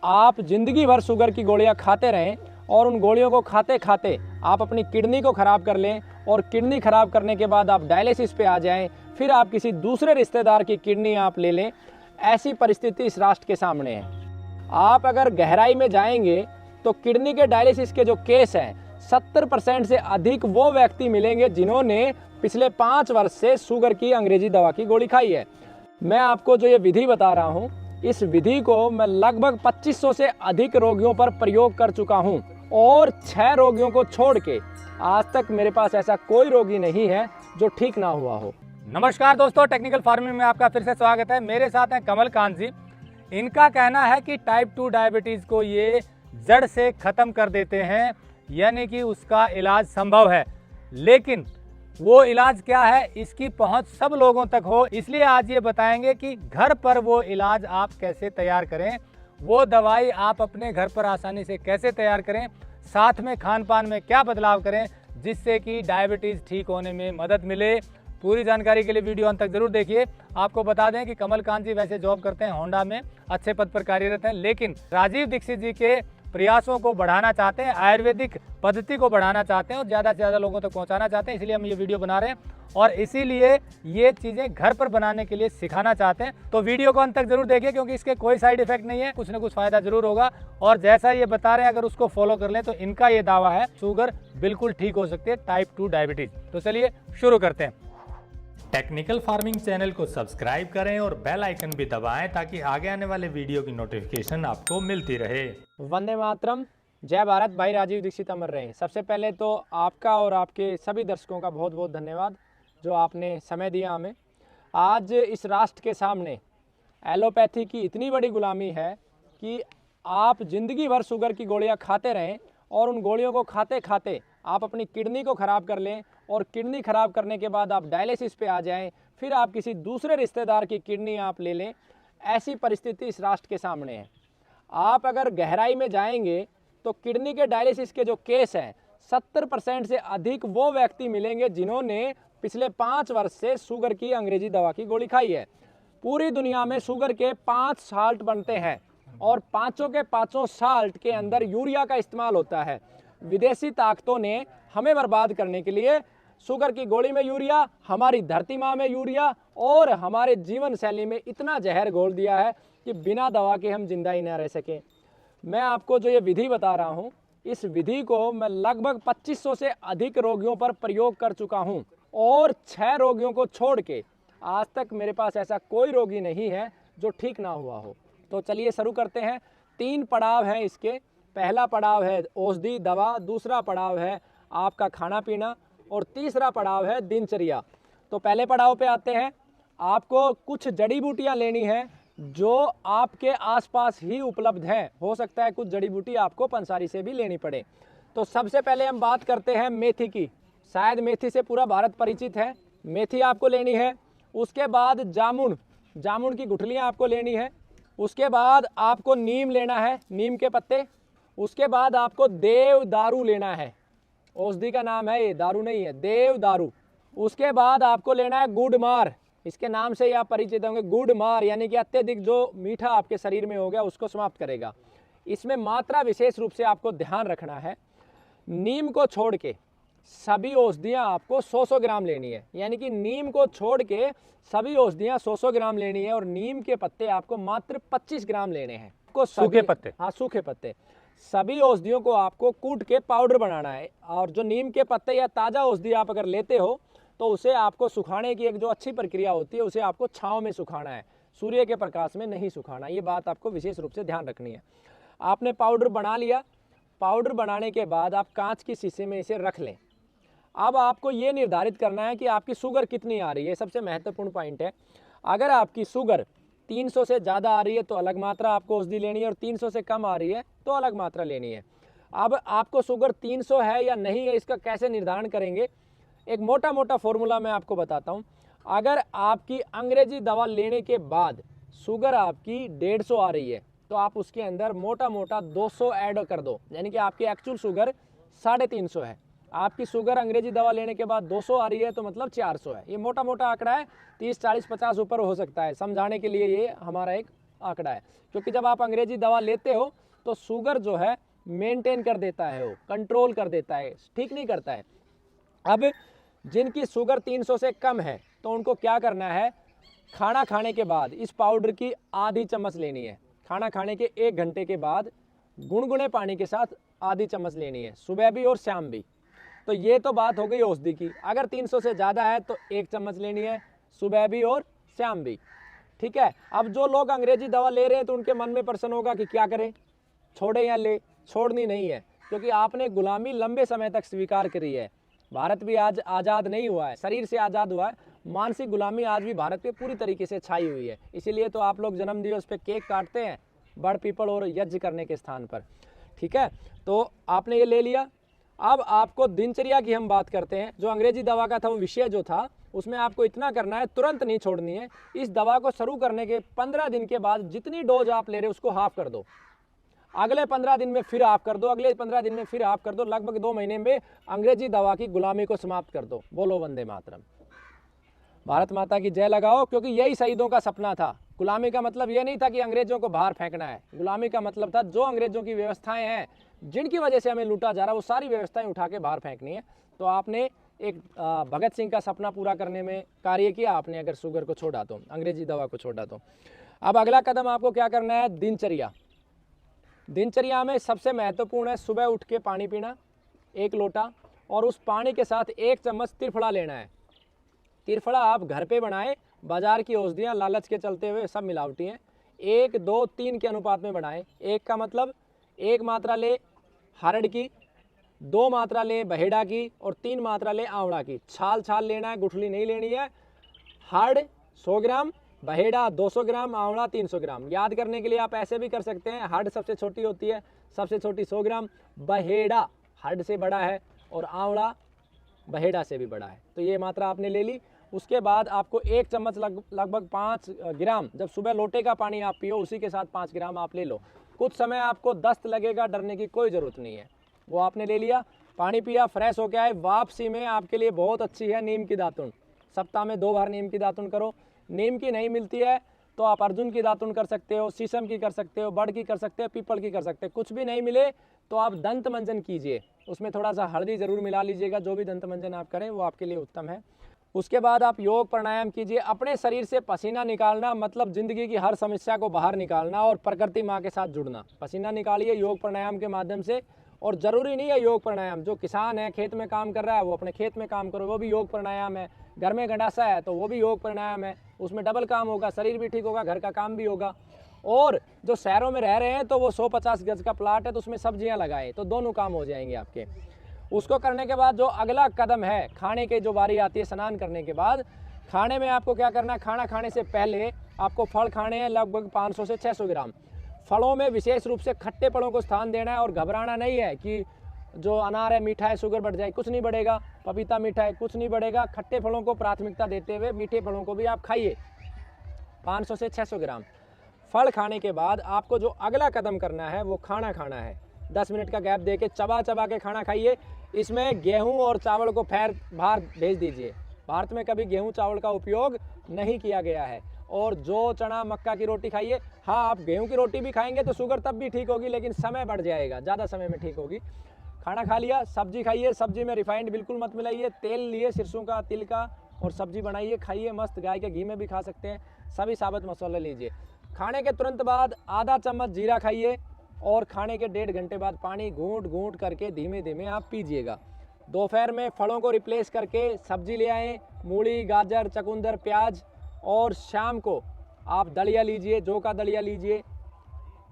आप ज़िंदगी भर शुगर की गोलियां खाते रहें और उन गोलियों को खाते खाते आप अपनी किडनी को ख़राब कर लें और किडनी ख़राब करने के बाद आप डायलिसिस पे आ जाएं, फिर आप किसी दूसरे रिश्तेदार की किडनी आप ले लें, ऐसी परिस्थिति इस राष्ट्र के सामने है। आप अगर गहराई में जाएंगे तो किडनी के डायलिसिस के जो केस हैं 70% से अधिक वो व्यक्ति मिलेंगे जिन्होंने पिछले 5 वर्ष से शुगर की अंग्रेजी दवा की गोली खाई है। मैं आपको जो ये विधि बता रहा हूँ, इस विधि को मैं लगभग 2500 से अधिक रोगियों पर प्रयोग कर चुका हूँ और 6 रोगियों को छोड़ के आज तक मेरे पास ऐसा कोई रोगी नहीं है जो ठीक ना हुआ हो। नमस्कार दोस्तों, टेक्निकल फार्मिंग में आपका फिर से स्वागत है। मेरे साथ हैं कमल कांत जी। इनका कहना है कि टाइप 2 डायबिटीज़ को ये जड़ से ख़त्म कर देते हैं, यानी कि उसका इलाज संभव है। लेकिन वो इलाज क्या है, इसकी पहुंच सब लोगों तक हो, इसलिए आज ये बताएंगे कि घर पर वो इलाज आप कैसे तैयार करें, वो दवाई आप अपने घर पर आसानी से कैसे तैयार करें, साथ में खान पान में क्या बदलाव करें जिससे कि डायबिटीज़ ठीक होने में मदद मिले। पूरी जानकारी के लिए वीडियो अंत तक जरूर देखिए। आपको बता दें कि कमल कांत जी वैसे जॉब करते हैं, होंडा में अच्छे पद पर कार्यरत हैं, लेकिन राजीव दीक्षित जी के प्रयासों को बढ़ाना चाहते हैं, आयुर्वेदिक पद्धति को बढ़ाना चाहते हैं और ज़्यादा से ज़्यादा लोगों तक पहुंचाना चाहते हैं। इसलिए हम ये वीडियो बना रहे हैं और इसीलिए ये चीज़ें घर पर बनाने के लिए सिखाना चाहते हैं। तो वीडियो को अंत तक जरूर देखिए, क्योंकि इसके कोई साइड इफेक्ट नहीं है, कुछ ना कुछ फायदा जरूर होगा। और जैसा ये बता रहे हैं, अगर उसको फॉलो कर लें तो इनका ये दावा है शुगर बिल्कुल ठीक हो सकती है, टाइप 2 डायबिटीज। तो चलिए शुरू करते हैं। टेक्निकल फार्मिंग चैनल को सब्सक्राइब करें और बेल आइकन भी दबाएं ताकि आगे आने वाले वीडियो की नोटिफिकेशन आपको मिलती रहे। वंदे मातरम, जय भारत। भाई राजीव दीक्षित अमर रहे। सबसे पहले तो आपका और आपके सभी दर्शकों का बहुत बहुत धन्यवाद जो आपने समय दिया हमें। आज इस राष्ट्र के सामने एलोपैथी की इतनी बड़ी गुलामी है कि आप ज़िंदगी भर शुगर की गोलियां खाते रहें और उन गोलियों को खाते खाते आप अपनी किडनी को ख़राब कर लें और किडनी ख़राब करने के बाद आप डायलिसिस पे आ जाएं, फिर आप किसी दूसरे रिश्तेदार की किडनी आप ले लें, ऐसी परिस्थिति इस राष्ट्र के सामने है। आप अगर गहराई में जाएंगे तो किडनी के डायलिसिस के जो केस हैं 70% से अधिक वो व्यक्ति मिलेंगे जिन्होंने पिछले 5 वर्ष से शुगर की अंग्रेजी दवा की गोली खाई है। पूरी दुनिया में शुगर के 5 साल्ट बनते हैं और पाँचों के पाँचों साल्ट के अंदर यूरिया का इस्तेमाल होता है। विदेशी ताकतों ने हमें बर्बाद करने के लिए शुगर की गोली में यूरिया, हमारी धरती माँ में यूरिया और हमारे जीवन शैली में इतना जहर घोल दिया है कि बिना दवा के हम जिंदा ही ना रह सकें। मैं आपको जो ये विधि बता रहा हूँ, इस विधि को मैं लगभग 2500 से अधिक रोगियों पर प्रयोग कर चुका हूँ और 6 रोगियों को छोड़ के आज तक मेरे पास ऐसा कोई रोगी नहीं है जो ठीक ना हुआ हो। तो चलिए शुरू करते हैं। 3 पड़ाव हैं इसके। पहला पड़ाव है औषधि दवा, दूसरा पड़ाव है आपका खाना पीना और तीसरा पड़ाव है दिनचर्या। तो पहले पड़ाव पे आते हैं। आपको कुछ जड़ी बूटियाँ लेनी है जो आपके आसपास ही उपलब्ध है। हो सकता है कुछ जड़ी बूटी आपको पंसारी से भी लेनी पड़े। तो सबसे पहले हम बात करते हैं मेथी की। शायद मेथी से पूरा भारत परिचित है। मेथी आपको लेनी है। उसके बाद जामुन की गुठलियाँ आपको लेनी है। उसके बाद आपको नीम लेना है, नीम के पत्ते। उसके बाद आपको देवदारू लेना है। औषधि का नाम है ये, दारू नहीं है, देवदारू। उसके बाद आपको लेना है गुड़मार। इसके नाम से ही आप परिचित होंगे, गुड़मार, यानी कि अत्यधिक जो मीठा आपके शरीर में हो गया उसको समाप्त करेगा। इसमें मात्रा विशेष रूप से आपको ध्यान रखना है। नीम को छोड़ के सभी औषधियाँ आपको 100-100 ग्राम लेनी है, यानी कि नीम को छोड़ के सभी औषधियाँ 100-100 ग्राम लेनी है और नीम के पत्ते आपको मात्र 25 ग्राम लेने हैं। सूखे पत्ते? हाँ, सूखे पत्ते। सभी औषधियों को आपको कूट के पाउडर बनाना है और जो नीम के पत्ते या ताज़ा औषधि आप अगर लेते हो तो उसे आपको सुखाने की एक जो अच्छी प्रक्रिया होती है, उसे आपको छांव में सुखाना है, सूर्य के प्रकाश में नहीं सुखाना। ये बात आपको विशेष रूप से ध्यान रखनी है। आपने पाउडर बना लिया। पाउडर बनाने के बाद आप कांच की शीशे में इसे रख लें। अब आपको ये निर्धारित करना है कि आपकी शुगर कितनी आ रही है। सबसे महत्वपूर्ण पॉइंट है, अगर आपकी शुगर 300 से ज़्यादा आ रही है तो अलग मात्रा आपको औषधि लेनी है और 300 से कम आ रही है तो अलग मात्रा लेनी है। अब आपको शुगर 300 है या नहीं है, इसका कैसे निर्धारण करेंगे? एक मोटा मोटा फॉर्मूला मैं आपको बताता हूँ। अगर आपकी अंग्रेजी दवा लेने के बाद शुगर आपकी 150 आ रही है तो आप उसके अंदर मोटा मोटा 200 ऐड कर दो, यानी कि आपकी एक्चुअल शुगर 350 है। आपकी शुगर अंग्रेजी दवा लेने के बाद 200 आ रही है तो मतलब 400 है। ये मोटा मोटा आंकड़ा है, 30, 40, 50 ऊपर हो सकता है। समझाने के लिए ये हमारा एक आंकड़ा है, क्योंकि जब आप अंग्रेजी दवा लेते हो तो शुगर जो है मेंटेन कर देता है, वो कंट्रोल कर देता है, ठीक नहीं करता है। अब जिनकी शुगर 300 से कम है तो उनको क्या करना है, खाना खाने के बाद इस पाउडर की आधी चम्मच लेनी है। खाना खाने के 1 घंटे के बाद गुनगुने पानी के साथ आधी चम्मच लेनी है, सुबह भी और शाम भी। तो ये तो बात हो गई औषधि की। अगर 300 से ज़्यादा है तो 1 चम्मच लेनी है, सुबह भी और शाम भी, ठीक है। अब जो लोग अंग्रेजी दवा ले रहे हैं तो उनके मन में प्रश्न होगा कि क्या करें, छोड़े या ले। छोड़नी नहीं है, क्योंकि आपने गुलामी लंबे समय तक स्वीकार करी है। भारत भी आज आज़ाद नहीं हुआ है, शरीर से आज़ाद हुआ है, मानसिक गुलामी आज भी भारत पे पूरी तरीके से छाई हुई है। इसीलिए तो आप लोग जन्म दिवस पे केक काटते हैं बड़ पीपल और यज्ञ करने के स्थान पर, ठीक है। तो आपने ये ले लिया। अब आपको दिनचर्या की हम बात करते हैं। जो अंग्रेजी दवा का था वो विषय जो था, उसमें आपको इतना करना है, तुरंत नहीं छोड़नी है। इस दवा को शुरू करने के 15 दिन के बाद जितनी डोज आप ले रहे हो उसको हाफ कर दो, अगले 15 दिन में फिर हाफ कर दो, अगले 15 दिन में फिर हाफ कर दो। लगभग 2 महीने में अंग्रेजी दवा की गुलामी को समाप्त कर दो। बोलो वंदे मातरम, भारत माता की जय लगाओ, क्योंकि यही शहीदों का सपना था। गुलामी का मतलब ये नहीं था कि अंग्रेजों को बाहर फेंकना है, गुलामी का मतलब था जो अंग्रेजों की व्यवस्थाएं हैं जिनकी वजह से हमें लूटा जा रहा है वो सारी व्यवस्थाएं उठा के बाहर फेंकनी है। तो आपने एक भगत सिंह का सपना पूरा करने में कार्य किया आपने, अगर शुगर को छोड़ा तो, अंग्रेजी दवा को छोड़ा तो। अब अगला कदम आपको क्या करना है, दिनचर्या। दिनचर्या में सबसे महत्वपूर्ण है सुबह उठ के पानी पीना 1 लोटा, और उस पानी के साथ 1 चम्मच त्रिफला लेना है। त्रिफला आप घर पे बनाएं, बाजार की औषधियाँ लालच के चलते हुए सब मिलावटी हैं। 1, 2, 3 के अनुपात में बनाएं। 1 का मतलब 1 मात्रा ले हरड़ की, 2 मात्रा ले बहेड़ा की, और 3 मात्रा ले आंवला की। छाल छाल लेना है, गुठली नहीं लेनी है। हरड़ 100 ग्राम, बहेड़ा 200 ग्राम, आंवला 300 ग्राम। याद करने के लिए आप ऐसे भी कर सकते हैं, हरड़ सबसे छोटी होती है, सबसे छोटी 100 ग्राम, बहेड़ा हरड़ से बड़ा है और आंवला बहेड़ा से भी बड़ा है। तो ये मात्रा आपने ले ली। उसके बाद आपको 1 चम्मच लगभग 5 ग्राम, जब सुबह लोटे का पानी आप पियो उसी के साथ 5 ग्राम आप ले लो। कुछ समय आपको दस्त लगेगा, डरने की कोई ज़रूरत नहीं है। वो आपने ले लिया, पानी पिया, फ्रेश हो गया है। वापसी में आपके लिए बहुत अच्छी है नीम की दातुन। सप्ताह में 2 बार नीम की दातुन करो। नीम की नहीं मिलती है तो आप अर्जुन की दातुन कर सकते हो, शीशम की कर सकते हो, बड़ की कर सकते हो, पीपल की कर सकते हो। कुछ भी नहीं मिले तो आप दंत मंजन कीजिए, उसमें थोड़ा सा हल्दी ज़रूर मिला लीजिएगा। जो भी दंत मंजन आप करें वो आपके लिए उत्तम है। उसके बाद आप योग प्राणायाम कीजिए। अपने शरीर से पसीना निकालना मतलब ज़िंदगी की हर समस्या को बाहर निकालना और प्रकृति माँ के साथ जुड़ना। पसीना निकालिए योग प्राणायाम के माध्यम से। और ज़रूरी नहीं है योग प्राणायाम, जो किसान है खेत में काम कर रहा है वो अपने खेत में काम करो, वो भी योग प्राणायाम है। घर में गंडासा है तो वो भी योग प्राणायाम है, उसमें डबल काम होगा, शरीर भी ठीक होगा, घर का काम भी होगा। और जो शहरों में रह रहे हैं तो वो 150 गज का प्लाट है तो उसमें सब्जियां लगाएं, तो दोनों काम हो जाएंगे आपके। उसको करने के बाद जो अगला कदम है, खाने के जो बारी आती है स्नान करने के बाद, खाने में आपको क्या करना है, खाना खाने से पहले आपको फल खाने हैं लगभग 500 से 600 ग्राम। फलों में विशेष रूप से खट्टे फलों को स्थान देना है और घबराना नहीं है कि जो अनार है मीठा है शुगर बढ़ जाए, कुछ नहीं बढ़ेगा। पपीता मीठा है, कुछ नहीं बढ़ेगा। खट्टे फलों को प्राथमिकता देते हुए मीठे फलों को भी आप खाइए 500 से 600 ग्राम। फल खाने के बाद आपको जो अगला कदम करना है वो खाना खाना है। 10 मिनट का गैप दे के चबा चबा के खाना खाइए। इसमें गेहूं और चावल को बाहर भेज दीजिए। भारत में कभी गेहूं चावल का उपयोग नहीं किया गया है। और जो चना मक्का की रोटी खाइए। हाँ, आप गेहूं की रोटी भी खाएंगे तो शुगर तब भी ठीक होगी, लेकिन समय बढ़ जाएगा, ज़्यादा समय में ठीक होगी। खाना खा लिया, सब्जी खाइए। सब्जी में रिफाइंड बिल्कुल मत मिलाइए। तेल लिए सरसों का, तिल का, और सब्जी बनाइए, खाइए मस्त। गाय के घी में भी खा सकते हैं। सभी साबुत मसाले लीजिए। खाने के तुरंत बाद आधा चम्मच जीरा खाइए और खाने के 1.5 घंटे बाद पानी घूंट घूंट करके धीमे धीमे आप पीजिएगा। दोपहर में फलों को रिप्लेस करके सब्जी ले आएँ, मूली, गाजर, चकुंदर, प्याज। और शाम को आप दलिया लीजिए, जौ का दलिया लीजिए।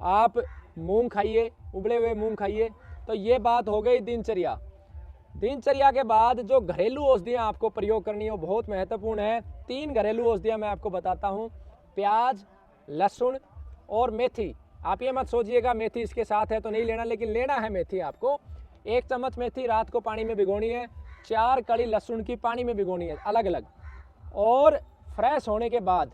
आप मूंग खाइए, उबले हुए मूंग खाइए। तो ये बात हो गई दिनचर्या। दिनचर्या के बाद जो घरेलू औषधियाँ आपको प्रयोग करनी है वो बहुत महत्वपूर्ण है। 3 घरेलू औषधियाँ मैं आपको बताता हूँ, प्याज, लहसुन और मेथी। आप ये मत सोचिएगा मेथी इसके साथ है तो नहीं लेना, लेकिन लेना है मेथी आपको। 1 चम्मच मेथी रात को पानी में भिगोनी है। 4 कड़ी लहसुन की पानी में भिगोनी है अलग अलग। और फ्रेश होने के बाद,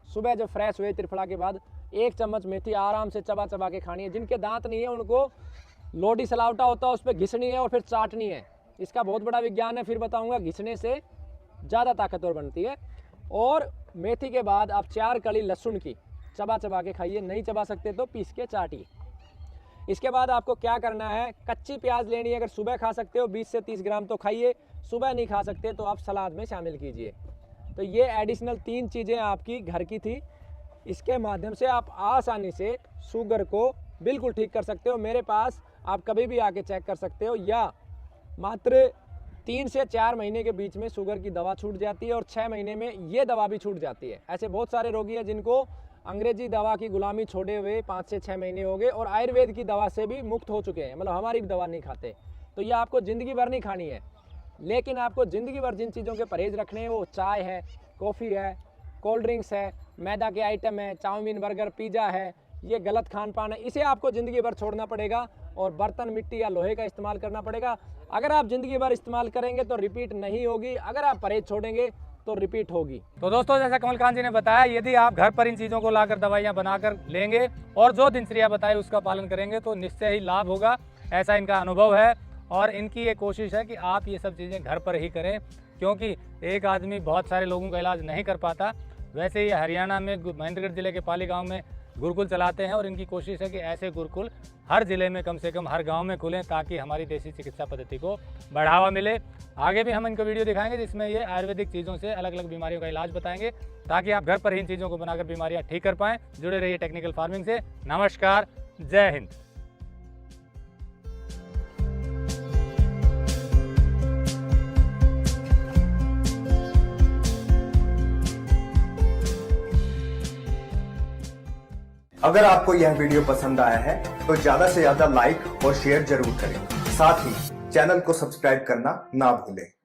सुबह जब फ्रेश हुए त्रिफला के बाद, 1 चम्मच मेथी आराम से चबा चबा के खानी है। जिनके दांत नहीं है उनको लोडी सलावटा होता है उस पर घिसनी है और फिर चाटनी है। इसका बहुत बड़ा विज्ञान है, फिर बताऊंगा। घिसने से ज़्यादा ताकतवर बनती है। और मेथी के बाद आप 4 कड़ी लहसुन की, चबा चबा के खाइए, नहीं चबा सकते तो पीस के चाटिए। इसके बाद आपको क्या करना है, कच्ची प्याज लेनी है, अगर सुबह खा सकते हो 20 से 30 ग्राम तो खाइए, सुबह नहीं खा सकते तो आप सलाद में शामिल कीजिए। तो ये एडिशनल 3 चीज़ें आपकी घर की थी, इसके माध्यम से आप आसानी से शुगर को बिल्कुल ठीक कर सकते हो। मेरे पास आप कभी भी आके चेक कर सकते हो, या मात्र 3 से 4 महीने के बीच में शुगर की दवा छूट जाती है और 6 महीने में ये दवा भी छूट जाती है। ऐसे बहुत सारे रोगी हैं जिनको अंग्रेजी दवा की गुलामी छोड़े हुए 5 से 6 महीने हो गए और आयुर्वेद की दवा से भी मुक्त हो चुके हैं, मतलब हमारी भी दवा नहीं खाते। तो ये आपको ज़िंदगी भर नहीं खानी है, लेकिन आपको ज़िंदगी भर जिन चीज़ों के परहेज़ रखने हैं वो चाय है, कॉफ़ी है, कोल्ड ड्रिंक्स है, मैदा के आइटम है, चाउमीन, बर्गर, पिज़्ज़ा है, ये गलत खान पान है, इसे आपको ज़िंदगी भर छोड़ना पड़ेगा और बर्तन मिट्टी या लोहे का इस्तेमाल करना पड़ेगा। अगर आप ज़िंदगी भर इस्तेमाल करेंगे तो रिपीट नहीं होगी, अगर आप परहेज छोड़ेंगे तो रिपीट होगी। तो दोस्तों, जैसा कमल कांत जी ने बताया, यदि आप घर पर इन चीज़ों को लाकर दवाइयाँ बनाकर लेंगे और जो दिनचर्या बताए उसका पालन करेंगे तो निश्चय ही लाभ होगा, ऐसा इनका अनुभव है। और इनकी ये कोशिश है कि आप ये सब चीज़ें घर पर ही करें, क्योंकि एक आदमी बहुत सारे लोगों का इलाज नहीं कर पाता। वैसे ये हरियाणा में महेंद्रगढ़ जिले के पाली गाँव में गुरुकुल चलाते हैं और इनकी कोशिश है कि ऐसे गुरुकुल हर जिले में, कम से कम हर गांव में खुलें, ताकि हमारी देसी चिकित्सा पद्धति को बढ़ावा मिले। आगे भी हम इनको वीडियो दिखाएंगे जिसमें ये आयुर्वेदिक चीज़ों से अलग अलग बीमारियों का इलाज बताएंगे, ताकि आप घर पर ही इन चीज़ों को बनाकर बीमारियां ठीक कर पाएँ। जुड़े रहिए टेक्निकल फार्मिंग से। नमस्कार, जय हिंद। अगर आपको यह वीडियो पसंद आया है तो ज्यादा से ज्यादा लाइक और शेयर जरूर करें। साथ ही चैनल को सब्सक्राइब करना ना भूलें।